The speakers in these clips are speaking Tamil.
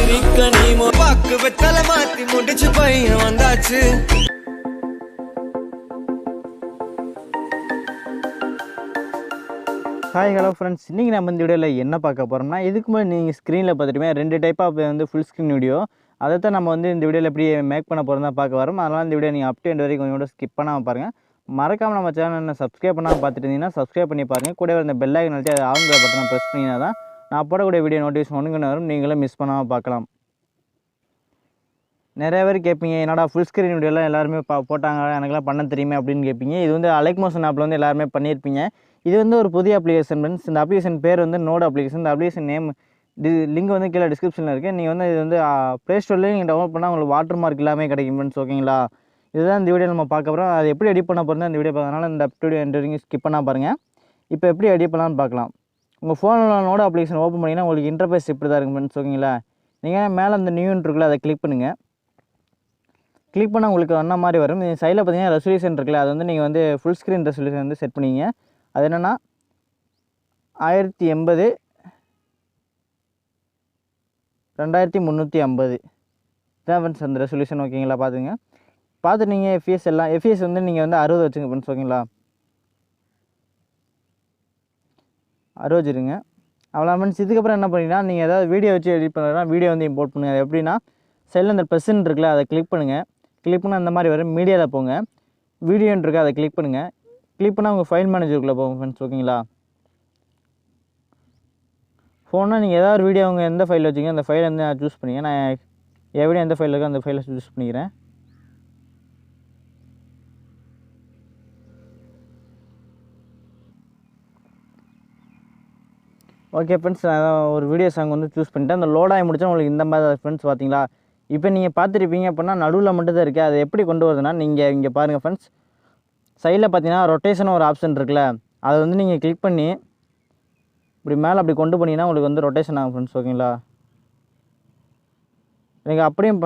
சிரிக்க நீ பாக்கு வெத்தல மாத்தி முடிச்சு பையன் வந்தாச்சு. ஹாய் ஹலோ ஃப்ரெண்ட்ஸ், இன்றைக்கி நம்ம இந்த வீடியோவில் என்ன பார்க்க போகிறோம்னா, இதுக்கு முன்னாடி நீங்கள் ஸ்க்ரீனில் பார்த்துட்டுமே 2 டைப்பாக வந்து ஃபுல் ஸ்க்ரீன் வீடியோ, அதை தான் நம்ம வந்து இந்த வீடியோவில் எப்படி மேக் பண்ண போகிறோம் தான் பார்க்க வரோம். அதனால் இந்த வீடியோ நீங்கள் அப் டு எண்ட் வரைக்கும் கொஞ்சம் கூட ஸ்கிப் பண்ணாமல் பாருங்கள். மறக்காமல் நம்ம சேனலை சப்ஸ்கிரைப் பண்ணாமல் பார்த்துட்டு இருந்தீங்கன்னா சப்ஸ்கிரைப் பண்ணி பாருங்கள். கூட இந்த பெல் ஐக்கன் அழுத்தி அது ஆங்கிற பட்டனை ப்ரெஸ் பண்ணிங்கன்னா தான் நான் போடக்கூடிய வீடியோ நோட்டிஃபிகேஷன் ஒன்றுக்கு வரும், நீங்களும் மிஸ் பண்ணாமல் பார்க்கலாம். நிறைய பேர் கேட்பீங்க, என்னடா ஃபுல் ஸ்க்ரீன் வீடியோலாம் எல்லாருமே போட்டாங்க, எனக்குலாம் பண்ண தெரியுமே அப்படின்னு கேட்பீங்க. இது வந்து அலைக் மோஷன் ஆப்பில் வந்து எல்லாருமே பண்ணியிருப்பீங்க. இது வந்து ஒரு புதிய அப்ளிகேஷன் ஃப்ரெண்ட்ஸ். இந்த அப்ளிகேஷன் பேர் வந்து நோட் அப்ளிகேஷன். இந்த அப்ளிகேஷன் நேம் லிங்க் வந்து கீழே டிஸ்கிரிப்ஷனில் இருக்குது. நீங்கள் வந்து இது வந்து ப்ளே ஸ்டோர்லேயே நீங்கள் டவுன்லோட் பண்ணால் உங்களுக்கு வாட்டர் மார்க் எல்லாமே கிடைக்கும் ஃப்ரெண்ட்ஸ். ஓகேங்களா? இதுதான் இந்த வீடியோ நம்ம பார்க்க போகிறோம். அது எப்படி எடிட் பண்ண போகிறோம் இந்த வீடியோ பார்க்கறதுனால இந்த வீடியோ எண்ட் வரைக்கும் ஸ்கிப் பண்ணால் பாருங்கள். இப்போ எப்படி எடிட் பண்ணலான்னு பார்க்கலாம். உங்கள் ஃபோனில் நோட் அப்ளிகேஷன் ஓப்பன் பண்ணிங்கன்னா உங்களுக்கு இன்டர்ஃபேஸ் இப்படி தான் இருக்கும் ஃப்ரெண்ட்ஸ். ஓகேங்களா? நீங்கள் மேலே அந்த நியூன்னு இருக்குல்ல, அதை கிளிக் பண்ணுங்கள். கிளிக் பண்ணால் உங்களுக்கு வந்த மாதிரி வரும். சைடில் பார்த்தீங்கன்னா ரெசல்யூஷன் இருக்குல்ல, அது வந்து நீங்கள் வந்து ஃபுல் ஸ்க்ரீன் ரெசல்யூஷன் வந்து செட் பண்ணிங்க. அது என்னென்னா 1080x2350 தான் ஃப்ரெண்ட்ஸ் அந்த ரெசல்யூஷன். ஓகேங்களா? பார்த்துட்டு நீங்கள் எஃப்எஸ் எல்லாம் எஃப்எஸ் வந்து நீங்கள் வந்து 60 வச்சுங்க ஃப்ரெண்ட்ஸ். ஓகேங்களா? 60 வச்சுருங்க. அவ்வளோ ஃப்ரெண்ட்ஸ். இதுக்கப்புறம் என்ன பண்ணிங்கன்னா, நீங்கள் ஏதாவது வீடியோ வச்சு எடிட் பண்ணுறதுனா வீடியோ வந்து இம்போர்ட் பண்ணுங்கள். அது எப்படின்னா, சைடில் அந்த ப்ளஸ்ன்னு இருக்குல்ல, அதை கிளிக் பண்ணுங்கள். கிளிக் பண்ணால் அந்த மாதிரி வரும். மீடியாவில் போங்க, வீடியோன்னு இருக்குது, அதை கிளிக் பண்ணுங்கள். கிளிக் பண்ணால் உங்கள் ஃபைல் மேனேஜருக்குள்ளே போங்க ஃப்ரெண்ட்ஸ். ஓகேங்களா? ஃபோன்னா நீங்கள் ஏதாவது ஒரு வீடியோ அவங்க எந்த ஃபைல் வச்சுங்க அந்த ஃபைலை வந்து நான் சூஸ் பண்ணிங்க. நான் என் வீடியோ எந்த ஃபைல் இருக்கோ அந்த ஃபைலை சூஸ் பண்ணிக்கிறேன். ஓகே ஃப்ரெண்ட்ஸ், நான் ஒரு வீடியோ சாங் வந்து சூஸ் பண்ணிட்டேன். அந்த லோட் ஆகி முடிச்சா உங்களுக்கு இந்த மாதிரி ஃப்ரெண்ட்ஸ் பார்த்தீங்களா? இப்போ நீங்கள் பார்த்துருப்பீங்க அப்படின்னா நடுவில் மட்டும் தான் இருக்குது. அது எப்படி கொண்டு வருதுன்னா, நீங்கள் இங்கே பாருங்கள் ஃப்ரெண்ட்ஸ். சைடில் பார்த்தீங்கன்னா ரொட்டேஷன் ஒரு ஆப்ஷன் இருக்குல்ல, அதை வந்து நீங்கள் கிளிக் பண்ணி இப்படி மேலே அப்படி கொண்டு போனீங்கன்னா உங்களுக்கு வந்து ரொட்டேஷன் ஆகும் ஃப்ரெண்ட்ஸ். ஓகேங்களா? நீங்கள் அப்படியும்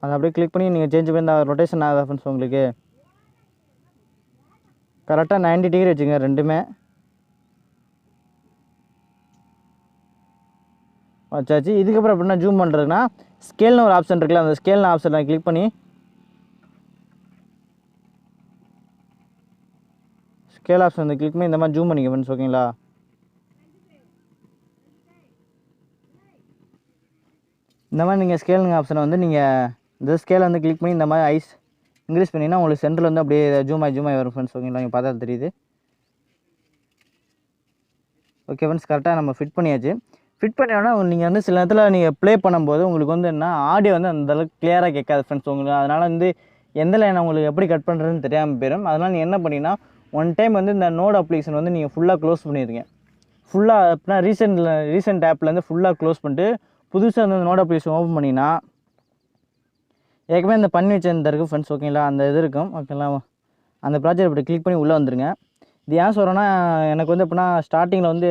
அதை அப்படியே கிளிக் பண்ணி நீங்கள் சேஞ்ச் பண்ணி இந்த ரொட்டேஷன் ஆகுதா ஃப்ரெண்ட்ஸ்? உங்களுக்கு கரெக்டாக 90 டிகிரி வச்சுங்க ரெண்டுமே. வச்சாச்சு. இதுக்கப்புறம் எப்படின்னா ஜூம் பண்ணுறதுன்னா ஸ்கேல்னு ஒரு ஆப்ஷன் இருக்குல்ல, அந்த ஸ்கேல்னு ஆப்ஷனை கிளிக் பண்ணி ஸ்கேல் ஆப்ஷன் வந்து கிளிக் பண்ணி இந்த மாதிரி ஜூம் பண்ணிக்க ஃப்ரெண்ட்ஸ். ஓகேங்களா? இந்த மாதிரி நீங்கள் ஸ்கேலுங்க ஆப்ஷனை வந்து நீங்கள் இந்த ஸ்கேலை வந்து கிளிக் பண்ணி இந்த மாதிரி ஐஸ் இன்க்ரீஸ் பண்ணிங்கன்னா உங்களுக்கு சென்டரில் வந்து அப்படியே ஜூம் ஆகி வரும் ஃப்ரெண்ட்ஸ். ஓகேங்களா? நீங்கள் பார்த்தா தெரியுது. ஓகே ஃப்ரெண்ட்ஸ், கரெக்டாக நம்ம ஃபிட் பண்ணியாச்சு. ஃபிட் பண்ணியோன்னா நீங்கள் வந்து சில நேரத்தில் நீங்கள் ப்ளே பண்ணும்போது உங்களுக்கு வந்து என்ன ஆடியோ வந்து அந்தளவுக்கு கிளியராக கேட்காது ஃப்ரெண்ட்ஸ் உங்களுக்கு. அதனால் வந்து எந்த லைனை உங்களுக்கு எப்படி கட் பண்ணுறதுன்னு தெரியாமல் போயிடும். அதனால் நீங்கள் என்ன பண்ணிங்கன்னா, ஒன் டைம் வந்து இந்த நோட் அப்ளிகேஷன் வந்து நீங்கள் ஃபுல்லாக க்ளோஸ் பண்ணிடுங்க. ஃபுல்லாக அப்படின்னா ரீசெண்ட் ஆப்லேருந்து ஃபுல்லாக க்ளோஸ் பண்ணிட்டு புதுசாக அந்த நோட் அப்ளிகேஷன் ஓப்பன் பண்ணிங்கன்னா ஏற்கனவே இந்த பண்ணி வச்சிருந்த இருக்குது ஃப்ரெண்ட்ஸ். ஓகேங்களா? அந்த இது இருக்கும். ஓகேங்களா? அந்த ப்ராஜெக்ட் இப்படி கிளிக் பண்ணி உள்ளே வந்துடுங்க. இது ஏன் சொல்கிறேன்னா, எனக்கு வந்து எப்படின்னா ஸ்டார்டிங்கில் வந்து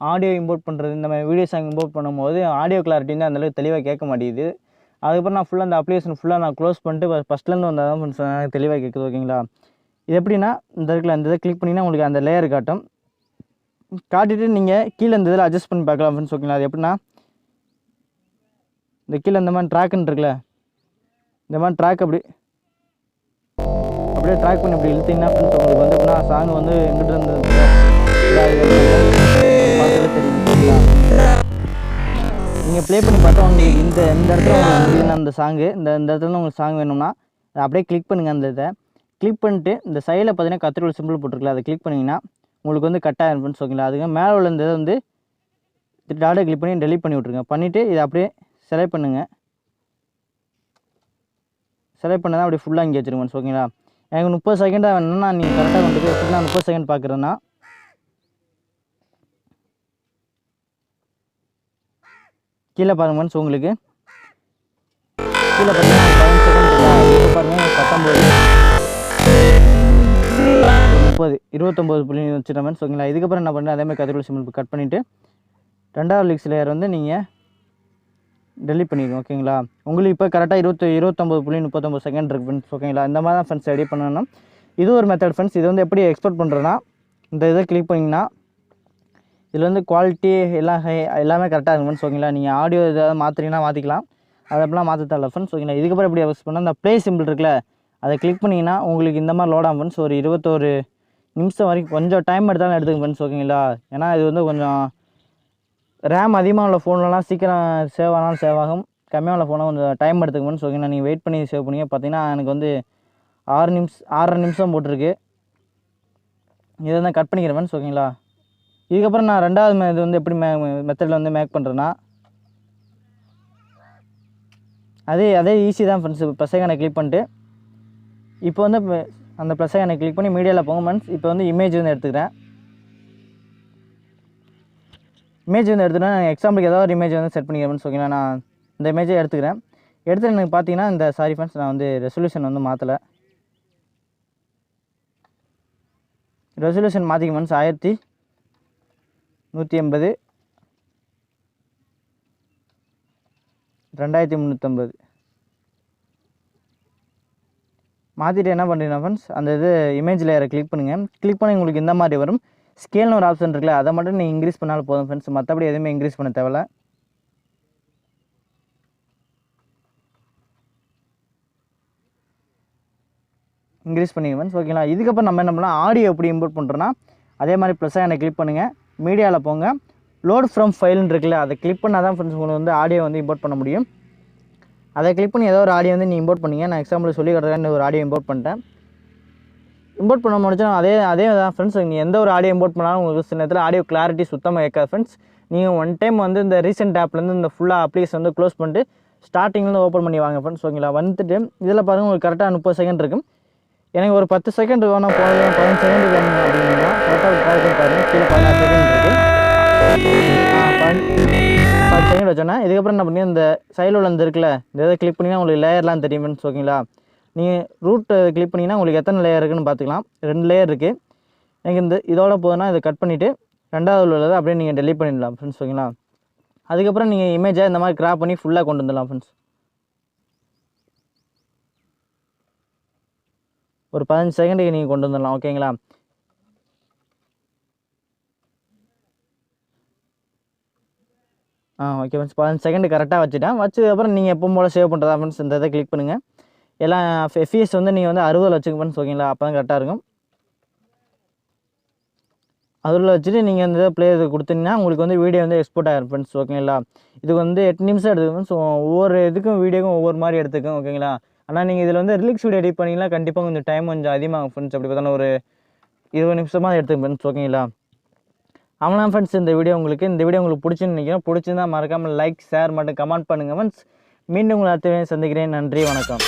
ஆடியோ இம்போர்ட் பண்ணுறது, இந்த மாதிரி வீடியோ சாங் இம்போர்ட் பண்ணும்போது ஆடியோ கிளாரிட்டி வந்து அந்தளவுக்கு தெளிவாக கேட்க மாட்டேங்குது. அதுக்கப்புறம் நான் ஃபுல்லாக அந்த அப்ளிகேஷன் ஃபுல்லாக நான் க்ளோஸ் பண்ணிட்டு ஃபஸ்ட்லேருந்து வந்தால் தான் ஃப்ரெண்ட்ஸ் எனக்கு தெளிவாக கேட்குது. ஓகேங்களா? இது எப்படின்னா, இந்த இருக்குல்ல, அந்த இதை கிளிக் பண்ணிங்கன்னா உங்களுக்கு அந்த லேயர் காட்டிட்டு நீங்கள் கீழே இந்த இதில் அட்ஜஸ்ட் பண்ணி பார்க்கலாம் ஃப்ரெண்ட்ஸ். ஓகேங்களா? அது எப்படின்னா, இந்த கீழே இந்த மாதிரி ட்ராக்குன்னு இருக்குல்ல, இந்த மாதிரி ட்ராக் அப்படியே ட்ராக் பண்ணி இப்படி இழுத்திங்கன்னா ஃப்ரெண்ட்ஸ் உங்களுக்கு வந்து எப்படின்னா சாங் வந்து எங்கிட்ட இருந்து தெரியுங்களா? நீங்கள் ப்ளே பண்ணி பார்த்தா உங்களுக்கு இந்த இடத்துல உங்களுக்கு அந்த சாங்கு இந்த இடத்துல உங்களுக்கு சாங் வேணும்னா அதை அப்படியே கிளிக் பண்ணுங்கள். அந்த இதை கிளிக் பண்ணிட்டு இந்த சைடில் பார்த்தீங்கன்னா கத்திரிக்கோல் சிம்பிள் போட்டிருக்கல, அதை கிளிக் பண்ணிங்கன்னா உங்களுக்கு வந்து கட் ஆகிடும் ஃப்ரெண்ட்ஸ். ஓகேங்களா? அதுக்கு மேலே உள்ள இந்த இதை வந்து டாட்டா கிளிக் பண்ணி டெலீட் பண்ணி விட்ருங்க. பண்ணிவிட்டு இதை அப்படியே செலக்ட் பண்ணுங்கள். செலக்ட் பண்ணதான் அப்படியே ஃபுல்லாக இங்கே வச்சுருங்க ஃப்ரெண்ட்ஸ். ஓகேங்களா? எனக்கு 30 செகண்டாக வேணும்னா நீங்கள் கரெக்டாக கொண்டு போய் எப்படின்னா 30 செகண்ட் பார்க்குறேன்னா கீழே பாருங்க ஃப்ரெண்ட்ஸ். உங்களுக்கு கீழே பார்த்தீங்கன்னா 10 செகண்ட் இப்போ பாருங்கள் 19 30 29 புள்ளி வச்சுட்டேன் ஃப்ரெண்ட்ஸ். ஓகேங்களா? இதுக்கப்புறம் என்ன பண்ணுறேன், அதேமாதிரி கத்திரிக்கோல் சிம்பிள் கட் பண்ணிவிட்டு 2வது லிக்ஸ் லேயர் வந்து நீங்கள் டெலிட் பண்ணிடுங்க. ஓகேங்களா? உங்களுக்கு இப்போ கரெக்டாக 29.39 செகண்ட் இருக்குது ஃப்ரெண்ட்ஸ். ஓகேங்களா? இந்த மாதிரி தான் ஃப்ரெண்ட்ஸ் ரெடி பண்ணணும். இது ஒரு மெத்தட் ஃப்ரெண்ட்ஸ். இது வந்து எப்படி எக்ஸ்போர்ட் பண்ணுறேன்னா, இந்த இதை கிளிக் பண்ணிங்கன்னா இதில் வந்து குவாலிட்டி எல்லாமே கரெக்டாக இருக்கும் ஃப்ரெண்ட்ஸ். ஓகேங்களா, நீங்கள் ஆடியோ ஏதாவது மாற்றுறீங்கன்னா மாற்றிக்கலாம், அது அப்படிலாம் மாற்ற தேவையில்ல ஃப்ரெண்ட்ஸ். ஓகேங்களா, இதுக்கப்புறம் எப்படி யூஸ் பண்ணால் அந்த ப்ளே சிம்பிள் இருக்குல்ல, அதை கிளிக் பண்ணிங்கன்னா உங்களுக்கு இந்த மாதிரி லோட் ஆகும் ஃப்ரெண்ட்ஸ். ஒரு 21 நிமிஷம் வரைக்கும் கொஞ்சம் டைம் எடுத்தாலும் எடுத்துங்க ஃப்ரெண்ட்ஸ். ஓகேங்களா, ஏன்னா இது வந்து கொஞ்சம் ரேம் அதிகமாக உள்ள ஃபோன்லலாம் சீக்கிரம் சேவ் ஆனாலும் சேவ் ஆகும், கம்மியாக உள்ள ஃபோனை கொஞ்சம் டைம் எடுத்துங்க ஃப்ரெண்ட்ஸ். ஓகேங்களா, நீங்கள் வெயிட் பண்ணி சேவ் பண்ணிங்க. பார்த்தீங்கன்னா எனக்கு வந்து 6 நிமிஷம் போட்டிருக்கு. இதை தான் கட் பண்ணிக்கிறேன் ஃப்ரெண்ட்ஸ். ஓகேங்களா, இதுக்கப்புறம் நான் ரெண்டாவது இது வந்து எப்படி மெத்தடில் வந்து மேக் பண்ணுறேன்னா, அதே ஈஸி தான் ஃப்ரெண்ட்ஸ். ப்ளஸ் ஐக்கானை கிளிக் பண்ணிட்டு இப்போ வந்து அந்த ப்ளஸ் ஐக்கானை கிளிக் பண்ணி மீடியாவில் போங்க ஃப்ரெண்ட்ஸ். இப்போ வந்து இமேஜ் வந்து எடுத்துக்கிறேன். இமேஜ் வந்து எடுத்துகிட்டேன். நான் எக்ஸாம்பிளுக்கு ஏதாவது ஒரு இமேஜ் வந்து செட் பண்ணிக்கிறேன் ஃப்ரெண்ட்ஸ். ஓகேங்களா, நான் இந்த இமேஜை எடுத்துக்கிறேன். எடுத்து எனக்கு பார்த்தீங்கன்னா இந்த சாரி ஃப்ரெண்ட்ஸ், நான் வந்து ரெசல்யூஷன் வந்து மாற்றலை. ரெசல்யூஷன் மாற்றிக்க ஃப்ரெண்ட்ஸ். 1180 2350 மாற்றிட்டு என்ன பண்ணுறீங்கன்னா ஃப்ரெண்ட்ஸ், அந்த இது இமேஜ் லேயரை கிளிக் பண்ணுங்கள். கிளிக் பண்ணி உங்களுக்கு இந்த மாதிரி வரும். ஸ்கேல்னு ஒரு ஆப்ஷன் இருக்குல்ல, அதை மட்டும் நீங்கள் இன்க்ரீஸ் பண்ணாலும் போதும் ஃப்ரெண்ட்ஸ். மற்றபடி எதுவுமே இன்க்ரீஸ் பண்ண தேவையில்ல. இன்க்ரீஸ் பண்ணிங்க ஃப்ரெண்ட்ஸ். ஓகேங்களா, இதுக்கப்புறம் நம்ம என்ன பண்ணலாம், ஆடியோ எப்படி இம்போர்ட் பண்ணுறோன்னா அதே மாதிரி ப்ளஸ் ஐக்கானை கிளிக் பண்ணுங்கள். மீடியாவில் போங்க. லோட் ஃப்ரம் ஃபைல்னு இருக்குல்ல, அதை கிளிக் பண்ணால் தான் ஃப்ரெண்ட்ஸ் உங்களுக்கு வந்து ஆடியோ வந்து இம்போர்ட் பண்ண முடியும். அதை கிளிக் பண்ணி ஏதோ ஒரு ஆடியோ வந்து நீ இம்போர்ட் பண்ணிங்க. நான் எக்ஸாம்பிள் சொல்லி கொடுத்தேன், ஒரு ஆடியோ இம்போர்ட் பண்ணிட்டேன். இம்போர்ட் பண்ண முடிச்சா அதே தான் ஃப்ரெண்ட்ஸ். நீங்கள் எந்த ஒரு ஆடியோ இம்போர்ட் பண்ணாலும் உங்களுக்கு சில நேரத்தில் ஆடியோ கிளாரிட்டி சுத்தமாக கேட்காது ஃப்ரெண்ட்ஸ். நீங்கள் ஒன் டைம் வந்து இந்த ரீசெண்ட் ஆப்லேருந்து இந்த ஃபுல்லாக அப்ளிகேஷன் வந்து க்ளோஸ் பண்ணிட்டு ஸ்டார்டிங்லேருந்து ஓப்பன் பண்ணி வாங்க ஃப்ரெண்ட்ஸ். ஓகேங்களா, வந்துட்டு இதில் பாருங்கள் உங்களுக்கு கரெக்டாக 30 செகண்ட் இருக்கும். எனக்கு ஒரு 10 செகண்ட் வேணும், 15 செகண்ட் வேணும் அப்படின்னா கரெக்டாக பாருங்கள். கீழே 16 செகண்ட் இருக்குது. 10 செகண்ட் வச்சோன்னா இதுக்கப்புறம் என்ன பண்ணி இந்த சைடில் உள்ள இந்த இருக்குல்ல, இந்த இதை கிளிக் பண்ணிங்கன்னா உங்களுக்கு லேயர்லாம் தெரியும் ஃப்ரெண்ட்ஸ். ஓகேங்களா, நீங்கள் ரூட் கிளிக் பண்ணிங்கன்னா உங்களுக்கு எத்தனை லேயர் இருக்குதுன்னு பார்த்துக்கலாம். 2 லேயர் இருக்குது. எனக்கு இந்த இதோட போதுன்னா இதை கட் பண்ணிவிட்டு ரெண்டாவது உள்ளதை அப்படியே நீங்கள் டெலீட் பண்ணிடலாம் ஃப்ரெண்ட்ஸ். ஓகேங்களா, அதுக்கப்புறம் நீங்கள் இமேஜை இந்த மாதிரி கிராப் பண்ணி ஃபுல்லாக கொண்டு வந்துடலாம் ஃப்ரெண்ட்ஸ். ஒரு 15 செகண்டுக்கு நீங்கள் கொண்டு வந்துடலாம். ஓகேங்களா, ஓகே ஃப்ரெண்ட்ஸ், 15 செகண்ட் கரெக்டாக வச்சுட்டேன். வச்சதுக்கப்புறம் நீங்கள் எப்பவும் போல் சேவ் பண்ணுறதா ஃப்ரெண்ட்ஸ், இந்த இதை கிளிக் பண்ணுங்கள். எல்லாம் எஃப்இஎஸ் வந்து நீங்கள் வந்து 60 வச்சுக்க ஃப்ரெண்ட்ஸ். ஓகேங்களா, அப்போ தான் கரெக்டாக இருக்கும். அதில் வச்சுட்டு நீங்கள் இந்த ப்ளே இது கொடுத்தீங்கன்னா உங்களுக்கு வந்து வீடியோ வந்து எக்ஸ்போர்ட் ஆகிடும் ஃப்ரெண்ட்ஸ். ஓகேங்களா, இதுக்கு வந்து 8 நிமிஷம் எடுத்துக்கணும். ஸோ ஒவ்வொரு இதுக்கும் வீடியோக்கும் ஒவ்வொரு மாதிரி எடுத்துக்கும். ஓகேங்களா, ஆனால் நீங்கள் இதில் வந்து ரிலீக்ஸ் வீடியோ எடிட் பண்ணிங்கன்னா கண்டிப்பாக கொஞ்சம் டைம் கொஞ்சம் அதிகமாகும் ஃப்ரெண்ட்ஸ். அப்படி பார்த்தாலும் ஒரு 20 நிமிஷமாக எடுத்துக்கும் ஃப்ரெண்ட்ஸ். ஓகேங்களா, அவங்களாம் ஃப்ரெண்ட்ஸ் இந்த வீடியோ உங்களுக்கு பிடிச்சுன்னு நினைக்கிறேன். பிடிச்சிருந்தா மறக்காமல் லைக், ஷேர் மற்றும் கமெண்ட் பண்ணுங்கள் ஃப்ரெண்ட்ஸ். மீண்டும் உங்களை அடுத்த சந்திக்கிறேன். நன்றி, வணக்கம்.